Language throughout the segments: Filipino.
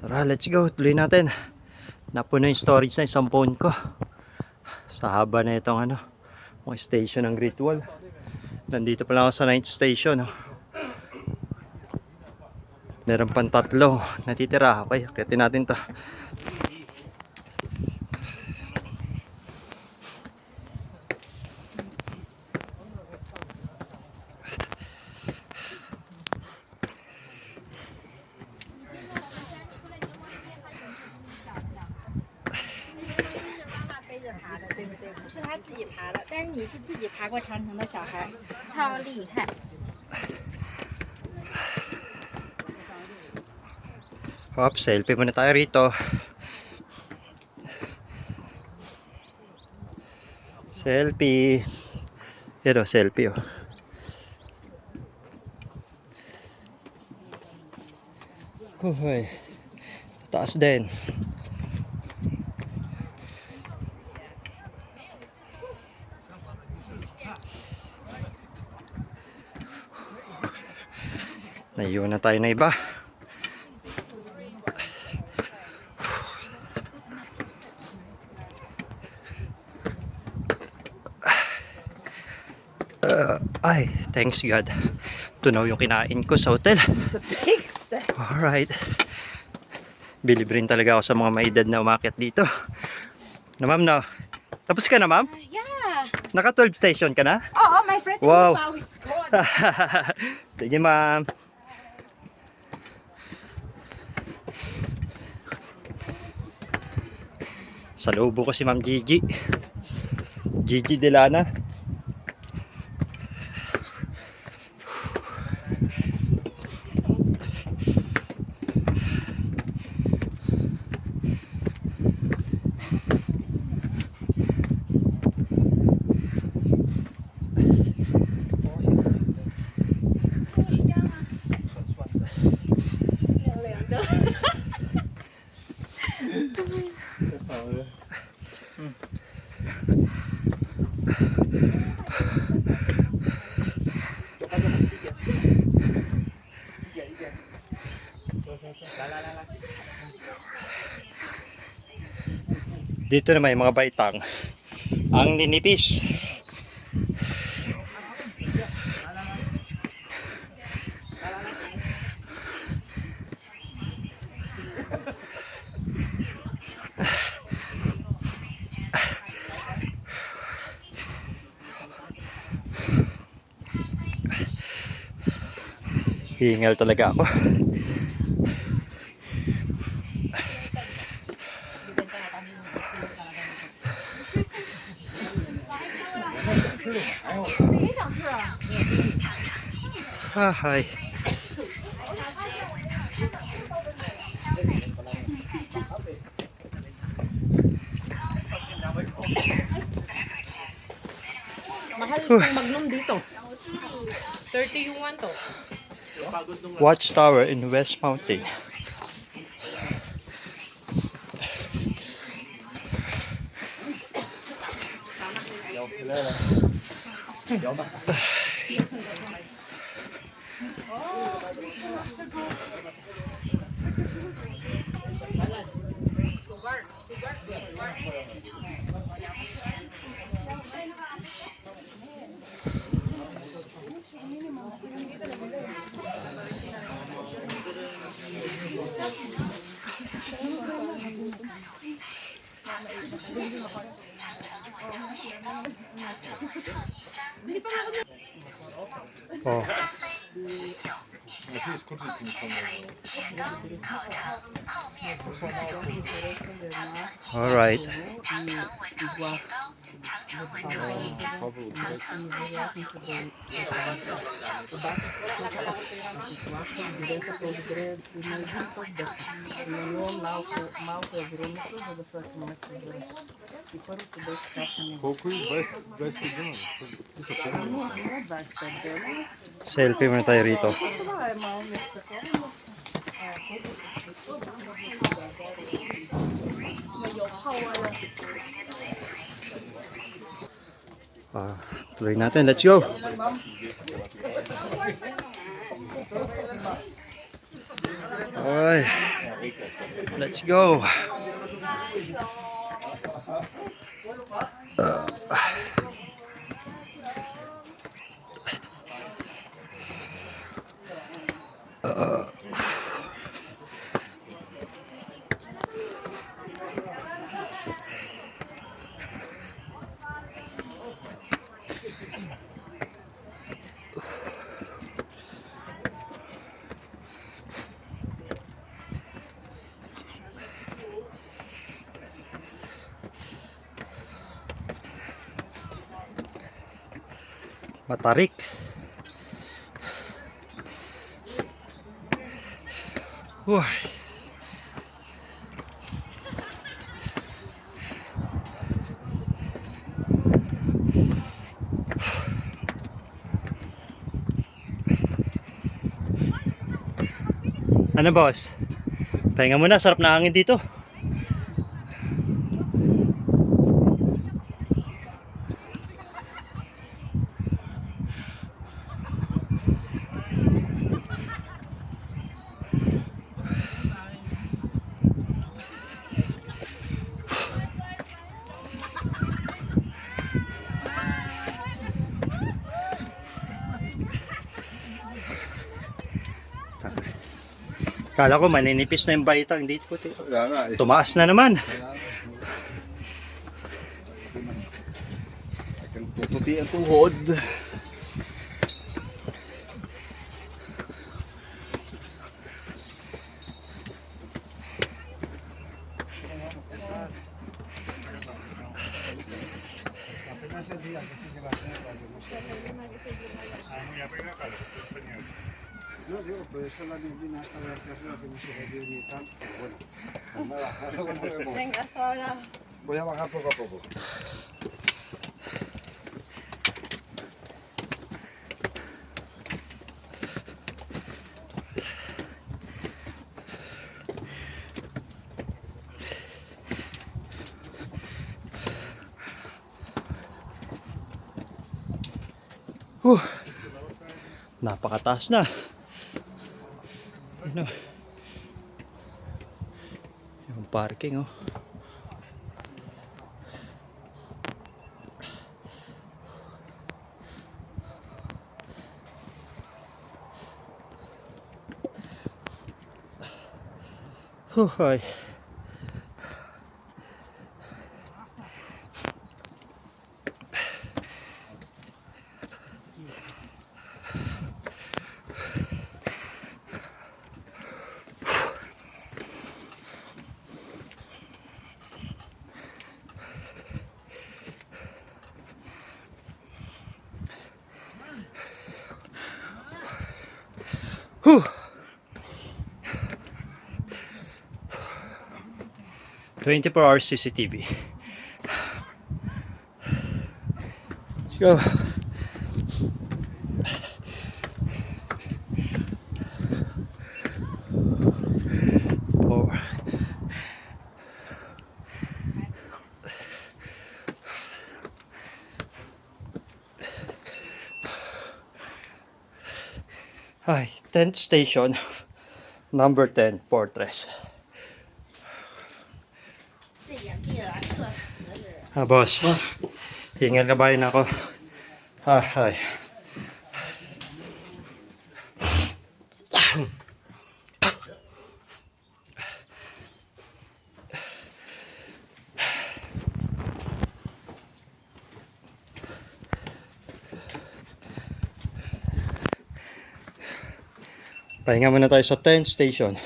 Tara, let's go. Tuloy natin. Napuno yung storage na isang phone ko. Sa haba na itong mga station ng Great Wall. Nandito pa lang ako sa 9th station. Meron pang 3 natitira. Okay, akitin natin to. Hop, selfie muna tayo rito. Selfie. Pero selfie Uy, taas din. Naiwan na tayo na iba. Ay, thanks God. Tunaw yung kinain ko sa hotel. Alright. Bilib rin talaga ako sa mga may edad na umakyat dito. Na ma'am, no? Tapos ka na, ma'am? Yeah. Naka 12 station ka na? Oo, my friend. Wow. Sige, ma'am. Sa loobo ko si Ma'am Gigi. Gigi Delana. Dito na may mga baitang. Ang ninipis. Hingal talaga ako. Hi. Mahal itong Magnum dito. 30 yung one to. Watchtower in West Mountain. Oh. All right. Selfie muna tayo rito. Tuloy natin. Let's go. Ay. Let's go. Matarik. Wah. Ano boss? Pahinga muna, sarap na hangin dito. Kala ko maninipis na yung baita, hindi po. Kaya nga eh. Tumaas na naman. Aking tututi ang tuhod. No, digo, pues esa es la disciplina hasta de arriba que no se ve bien y tal, pero bueno, pues nada, ahora nos vemos. Venga, hasta ahora. Voy a bajar poco a poco. Napakataas na. Ano? Yung parking oh. Ay. Whew. 24 hours CCTV. Let's go. Four. Hi, 10th station, number 10, Fortress. Boss. Hingal ka ba yun ako? Hi. Pahinga muna tayo sa 10th station,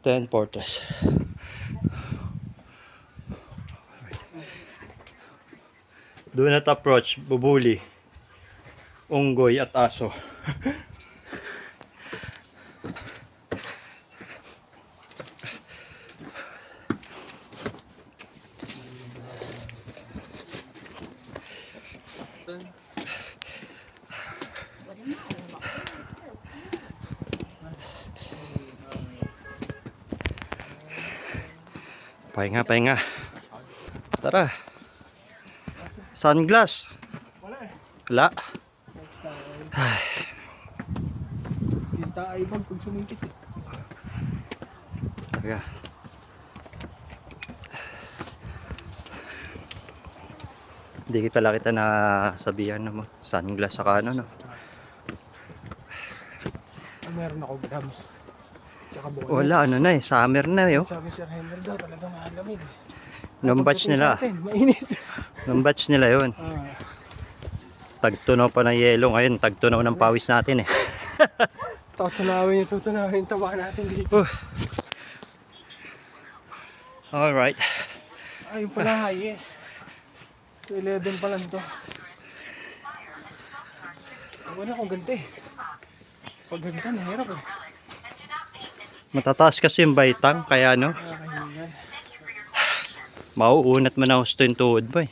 10 Fortress. Do not approach bubuli, unggoy at aso. Pahinga. Tara. Sunglass. Wala. Ay. Kita ay pag sumingkit. Talaga. Hindi pala kita na sabihan mo. Sunglass saka ano, no? Meron ako grams. Tsaka buwan. Wala, ano na eh. Summer na eh. Oh. Sabi Sir Henry daw, talagang malamig. Nung batch nila. Mainit. Nung batch nila yun. Tagtunaw pa ng yelo. Ngayon, tagtunaw ng pawis natin eh. Tutunawin yung taba natin dito. Alright. Ayun pala, yes. So 11 pa lang to. Wala akong ganti. Pag ganito, nahirap eh. Matataas kasi yung baitang. Kaya ano, Nakakahingan. mauunat mo na gusto yung tuhod mo eh.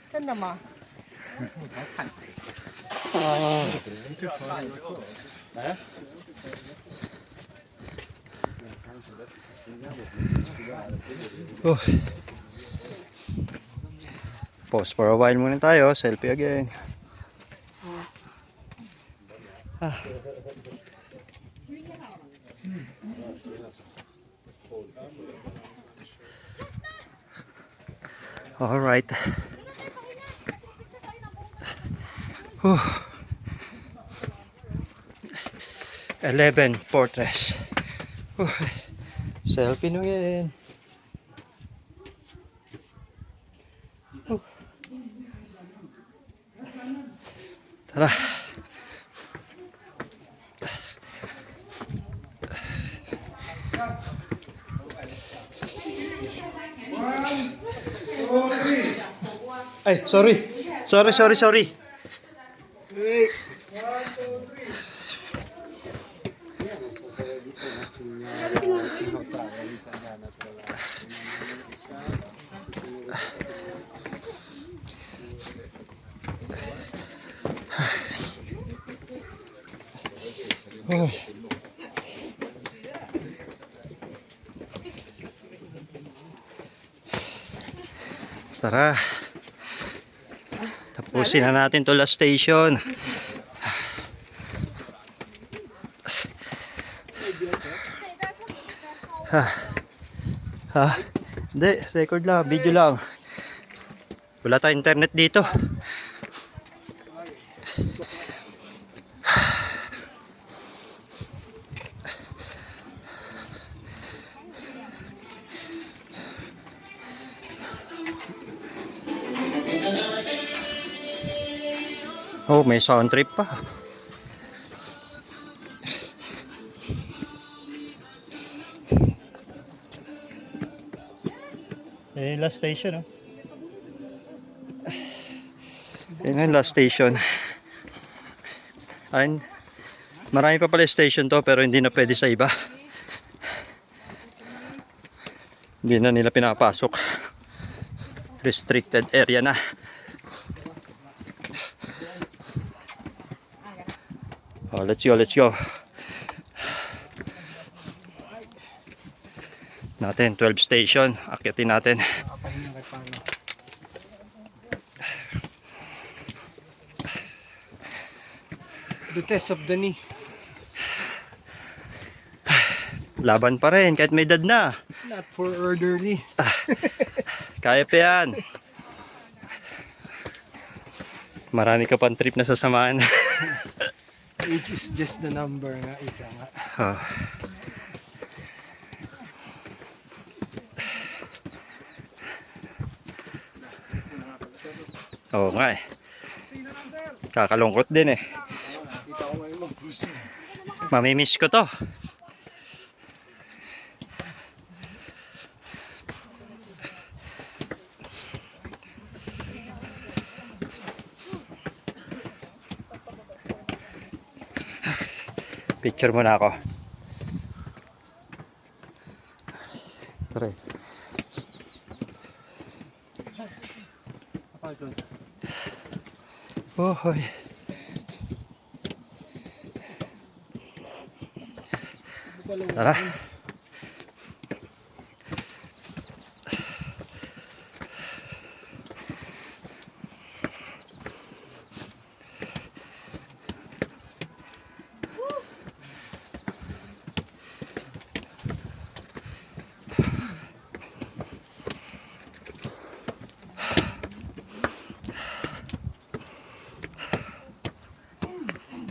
Saan naman? Oh. Pause for a while muna tayo. Selfie again. Ah. All right. Whew. 11 Fortress. Whew. Selfie na yan. Whew. Tara. Ay, sorry. Sorry. Oh. Tara. Tapusin na natin to last station. Hindi, record lang, video lang. Wala tayong internet dito. Oh, may sound trip pa. Eh, last station, oh. Yan ang last station. And marami pa pala station to, pero hindi na pwede sa iba. Hindi na nila pinapasok. Restricted area na. Oh, let's go. Natin 12 station, akyatin natin. The test of the knee. Laban pa rin kahit may edad na. Not for orderly. Kaya pa yan. Marami ka pang trip na sasamahan. Age is just the number nga. Ika nga. Oh. Oo nga eh. Kakalungkot din eh. Nakita ko ngayon mag-cruise. Mamimiss ko to. Picture muna ako. Tara. Hoy. Tara.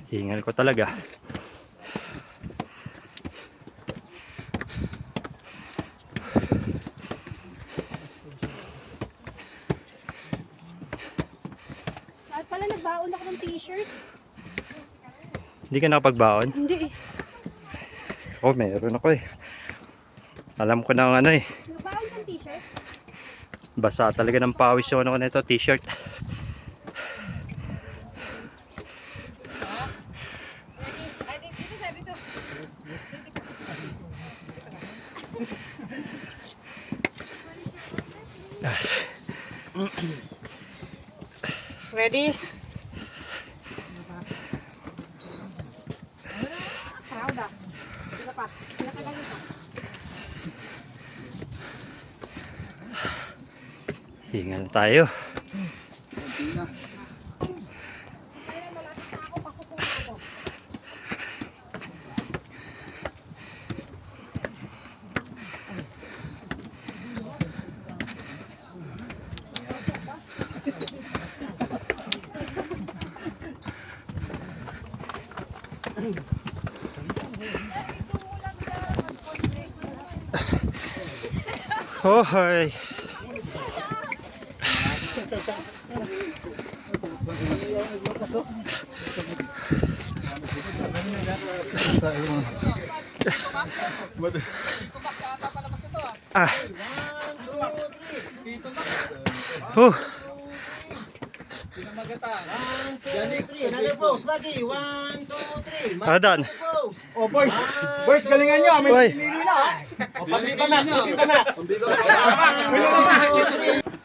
Hingal ko talaga. At pala nagbaon ako ng t-shirt. Hindi ka nakapagbaon? Hindi eh. Ako, meron ako eh. Alam ko na ano eh. Nagbaon ng t-shirt? Basa talaga ng pawis yung ano ko nito, t-shirt. Ready? Proud ah. Isa pa. Pinakalang ito. Hingal tayo. Kaya malapit na ako. Pasok ko na ako. Hoy. Ah. Adan. Oh, boys. Boys, galingan nyo. May Hoy. pinili na, ha? O, pag-Viva Max, pag-Viva Max.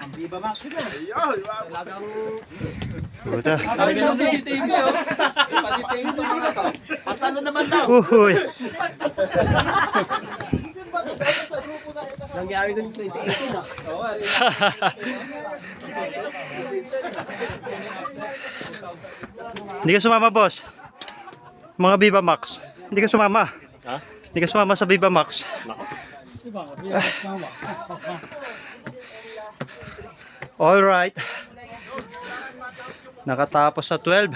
Ang Viva Max. Talagang... Puta. Sabi ng CCTV, oh. Pati-tingin ito mga to. Patalo naman daw. Uy. Nangyari dun 2018, ha? Oo, ari. Hindi ka sumama, boss. Mga Viva Max. Hindi ka sumama. Ha? Hindi ka sumama sa Viva Max. All right. Nakatapos sa 12.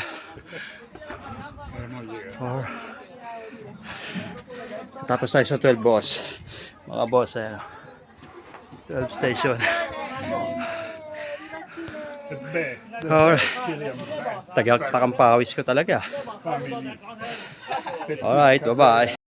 Tapos tayo sa 12, boss. Mga boss, ayan. 12 station. Alright. Takang pawis ko talaga. Alright, bye-bye.